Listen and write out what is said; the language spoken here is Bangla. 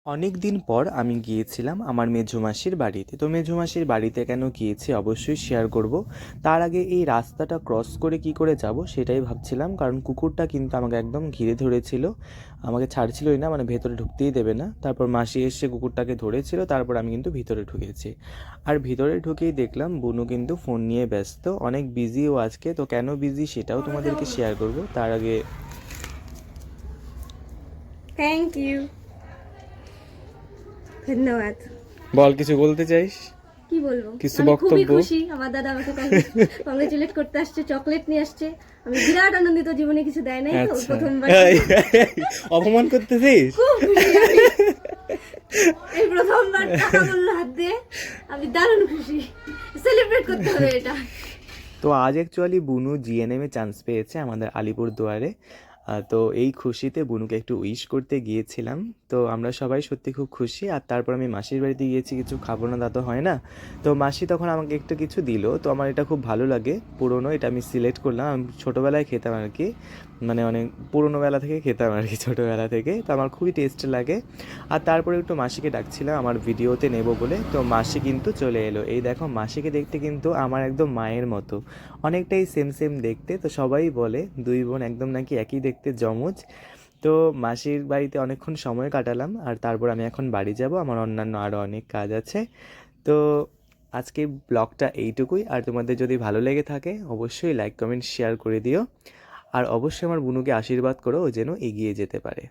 অনেক দিন পর আমি গিয়েছিলাম আমার মেঝো মাসির বাড়িতে। তো মেঝো মাসির বাড়িতে কেন গিয়েছি অবশ্যই শেয়ার করব। তার আগে এই রাস্তাটা ক্রস করে কি করে যাব সেটাই ভাবছিলাম, কারণ কুকুরটা কিন্তু আমাকে একদম ঘিরে ধরেছিল, আমাকে ছাড়ছিলই না, মানে ভেতরে ঢুকতেই দেবে না। তারপর মাসি এসে কুকুরটাকে ধরেছিল, তারপর আমি কিন্তু ভিতরে ঢুকেছি। আর ভিতরে ঢুকেই দেখলাম বুনু কিন্তু ফোন নিয়ে ব্যস্ত, অনেক বিজিও আজকে। তো কেন বিজি সেটাও তোমাদেরকে শেয়ার করব। তার আগে থ্যাংক ইউ, ধন্যবাদ। বল, কিছু বলতে চাইস? কি বলবো, কিছু আমি খুবই বক্তব্য? খুশি। আমার দাদা আমাকে কংগ্রেচুলেট করতে আসছে, চকলেট নিয়ে আসছে। আমি বিরাট আনন্দিত, জীবনে কিছু দেয় নাই তো, আচ্ছা, প্রথমবার অপমান করতেছিস? খুব খুশি আমি। এই প্রথমবার টাকা বললো হাত দিয়ে, আমি দারুণ খুশি। সেলিব্রেট করতে হবে এটা। তো আজ অ্যাকচুয়ালি বুনু জিএনএমে চান্স পেয়েছে আমাদের আলিপুরদুয়ারে। তো এই খুশিতে বুনুকে একটু উইশ করতে গিয়েছিলাম। তো আমরা সবাই সত্যি খুব খুশি। আর তারপর আমি মাসির বাড়িতে গিয়েছি, কিছু খাবো না তা তো হয় না। তো মাসি তখন আমাকে একটু কিছু দিল, তো আমার এটা খুব ভালো লাগে। পুরনো, এটা আমি সিলেক্ট করলাম, আমি ছোটোবেলায় খেতাম আর কি, মানে অনেক পুরোনো বেলা থেকে খেতাম আর কি, ছোটোবেলা থেকে। তো আমার খুবই টেস্ট লাগে। আর তারপরে একটু মাসিকে ডাকছিলাম আমার ভিডিওতে নেব বলে। তো মাসি কিন্তু চলে এলো। এই দেখো, মাসিকে দেখতে কিন্তু আমার একদম মায়ের মতো, অনেকটাই সেম সেম দেখতে। তো সবাই বলে দুই বোন একদম নাকি একই দেখতে, জমজ। তো মাসির বাড়িতে অনেকক্ষণ সময় কাটালাম, আর তারপর আমি এখন বাড়ি যাব, আমার অন্যান্য আরও অনেক কাজ আছে। তো আজকে ব্লগটা এইটুকুই। আর তোমাদের যদি ভালো লেগে থাকে অবশ্যই লাইক কমেন্ট শেয়ার করে দিও। আর অবশ্যই আমার বুনুকে আশীর্বাদ করো, ও যেন এগিয়ে যেতে পারে।